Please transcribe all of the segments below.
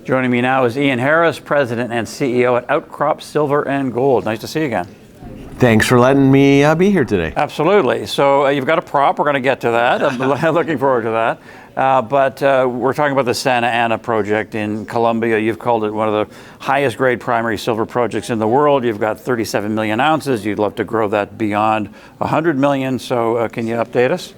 Joining me now is Ian Harris, President and CEO at Outcrop Silver and Gold. Nice to see you again. Thanks for letting me be here today. Absolutely. So you've got a prop. We're going to get to that. I'm looking forward to that. But we're talking about the Santa Ana project in Colombia. You've called it one of the highest grade primary silver projects in the world. You've got 37 million ounces. You'd love to grow that beyond 100 million. So can you update us?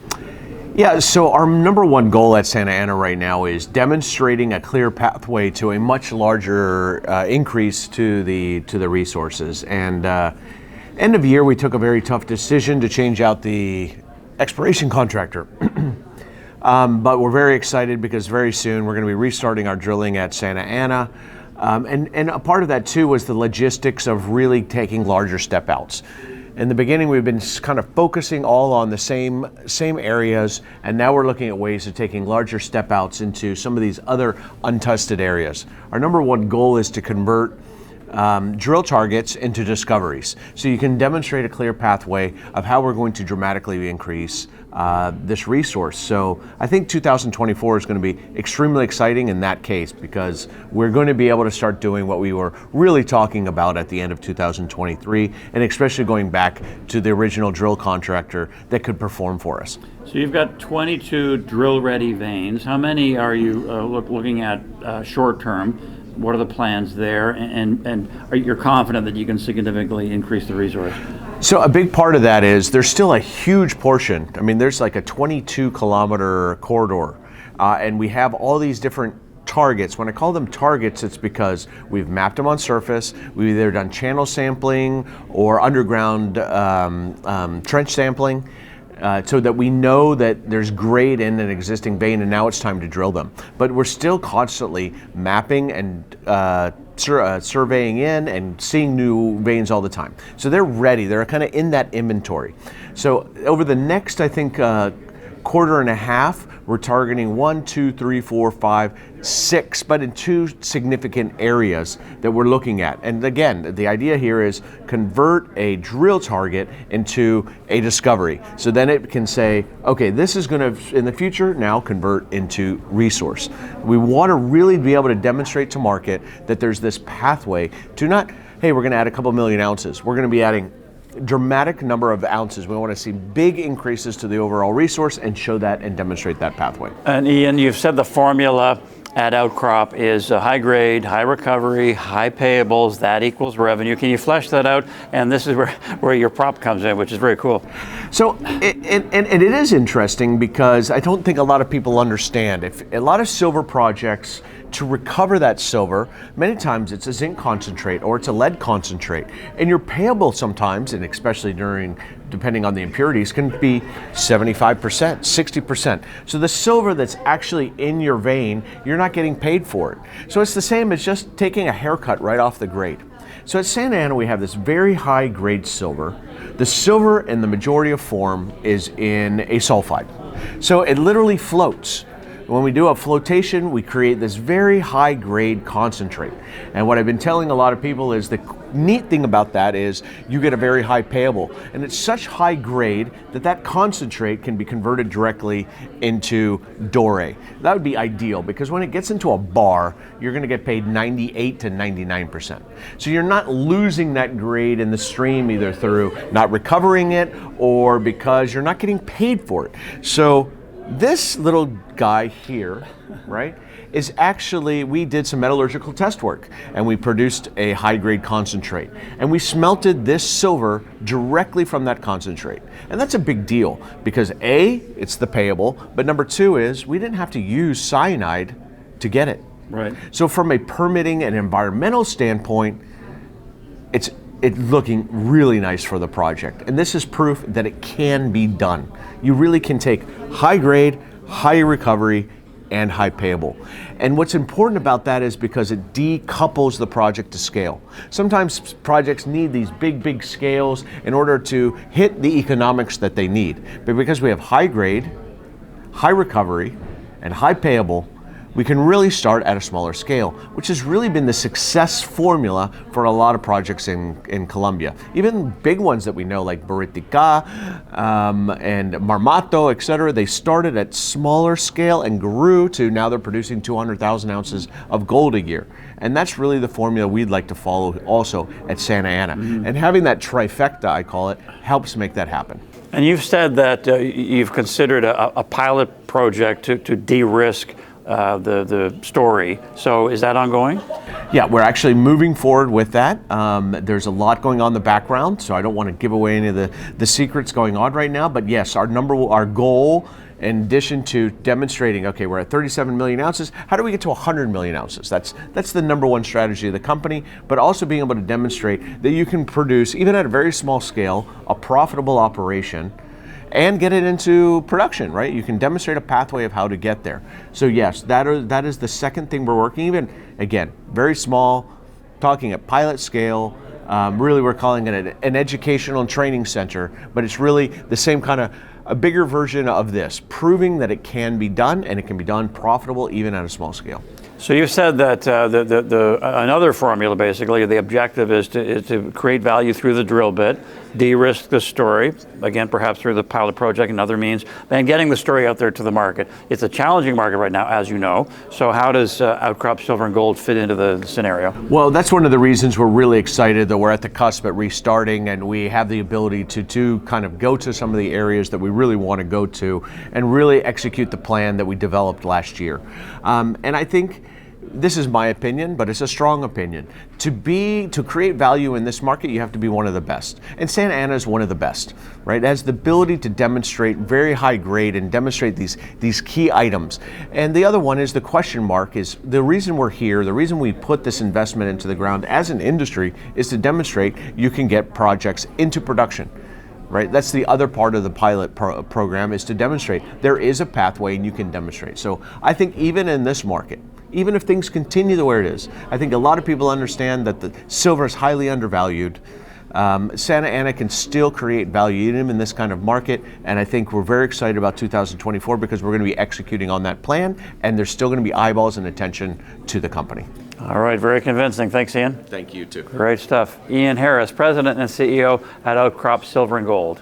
Yeah, so our number one goal at Santa Ana right now is demonstrating a clear pathway to a much larger increase to the resources. And end of year, we took a very tough decision to change out the exploration contractor. But we're very excited because very soon we're going to be restarting our drilling at Santa Ana. And a part of that too was the logistics of really taking larger step outs. In the beginning, we've been kind of focusing all on the same areas, and now we're looking at ways of taking larger step outs into some of these other untested areas. Our number one goal is to convert drill targets into discoveries. So you can demonstrate a clear pathway of how we're going to dramatically increase this resource. So I think 2024 is going to be extremely exciting in that case because we're going to be able to start doing what we were really talking about at the end of 2023, and especially going back to the original drill contractor that could perform for us. So you've got 22 drill-ready veins. How many are you looking at short-term? What are the plans there, and are you confident that you can significantly increase the resource? So a big part of that is there's still a huge portion. I mean, there's like a 22-kilometer corridor, and we have all these different targets. When I call them targets, it's because we've mapped them on surface. We've either done channel sampling or underground trench sampling. So that we know that there's grade in an existing vein, and now it's time to drill them. But we're still constantly mapping and surveying in and seeing new veins all the time. So they're ready. They're kind of in that inventory. So over the next, I think, quarter and a half, we're targeting 1, 2, 3, 4, 5, 6, but in 2 significant areas that we're looking at. And again, the idea here is convert a drill target into a discovery. So then it can say, okay, this is going to, in the future, now convert into resource. We want to really be able to demonstrate to market that there's this pathway to not, hey, we're going to add a couple million ounces. We're going to be adding dramatic number of ounces. We want to see big increases to the overall resource and show that and demonstrate that pathway. And Ian, you've said the formula at Outcrop is high grade, high recovery, high payables, that equals revenue. Can you flesh that out? And this is where your prop comes in, which is very cool. So, it is interesting because I don't think a lot of people understand. If a lot of silver projects, to recover that silver, many times it's a zinc concentrate or it's a lead concentrate. And your payable sometimes, and especially depending on the impurities, can be 75%, 60%. So the silver that's actually in your vein, you're not getting paid for it. So it's the same as just taking a haircut right off the grade. So at Santa Ana, we have this very high grade silver. The silver in the majority of form is in a sulfide. So it literally floats. When we do a flotation, we create this very high grade concentrate. And what I've been telling a lot of people is the neat thing about that is you get a very high payable. And it's such high grade that concentrate can be converted directly into doré. That would be ideal because when it gets into a bar, you're going to get paid 98 to 99%. So you're not losing that grade in the stream either through not recovering it or because you're not getting paid for it. So this little guy here, right, is actually, we did some metallurgical test work and we produced a high-grade concentrate. And we smelted this silver directly from that concentrate. And that's a big deal because A, it's the payable, but number 2 is we didn't have to use cyanide to get it. Right. So from a permitting and environmental standpoint, it's looking really nice for the project. And this is proof that it can be done. You really can take high grade, high recovery, and high payable. And what's important about that is because it decouples the project to scale. Sometimes projects need these big scales in order to hit the economics that they need. But because we have high grade, high recovery, and high payable, we can really start at a smaller scale, which has really been the success formula for a lot of projects in Colombia. Even big ones that we know like Buritica and Marmato, etc., they started at smaller scale and grew to now they're producing 200,000 ounces of gold a year. And that's really the formula we'd like to follow also at Santa Ana. And having that trifecta, I call it, helps make that happen. And you've said that you've considered a pilot project to de-risk the story. So is that ongoing? Yeah, we're actually moving forward with that. There's a lot going on in the background, so I don't want to give away any of the secrets going on right now. But yes, our goal, in addition to demonstrating, okay, we're at 37 million ounces, how do we get to 100 million ounces? That's the number one strategy of the company, but also being able to demonstrate that you can produce, even at a very small scale, a profitable operation and get it into production, right? You can demonstrate a pathway of how to get there. So yes, that is the second thing we're working, even, again, very small, talking at pilot scale. Really, we're calling it an educational and training center, but it's really the same kind of a bigger version of this, proving that it can be done and it can be done profitable even at a small scale. So you said that another formula, basically, the objective is to create value through the drill bit, de-risk the story, again, perhaps through the pilot project and other means, and getting the story out there to the market. It's a challenging market right now, as you know. So how does Outcrop Silver and Gold fit into the scenario? Well, that's one of the reasons we're really excited that we're at the cusp at restarting, and we have the ability to kind of go to some of the areas that we really want to go to and really execute the plan that we developed last year. And I think this is my opinion, but it's a strong opinion. To create value in this market, you have to be one of the best. And Santa Ana is one of the best, right? It has the ability to demonstrate very high grade and demonstrate these key items. And the other one is the question mark is the reason we're here, the reason we put this investment into the ground as an industry is to demonstrate you can get projects into production. Right, that's the other part of the pilot program is to demonstrate there is a pathway and you can demonstrate. So I think even in this market, even if things continue the way it is, I think a lot of people understand that the silver is highly undervalued. Santa Ana can still create value even in this kind of market, and I think we're very excited about 2024 because we're going to be executing on that plan, and there's still going to be eyeballs and attention to the company. All right, very convincing. Thanks, Ian. Thank you, too. Great stuff. Ian Harris, President and CEO at Outcrop Silver and Gold.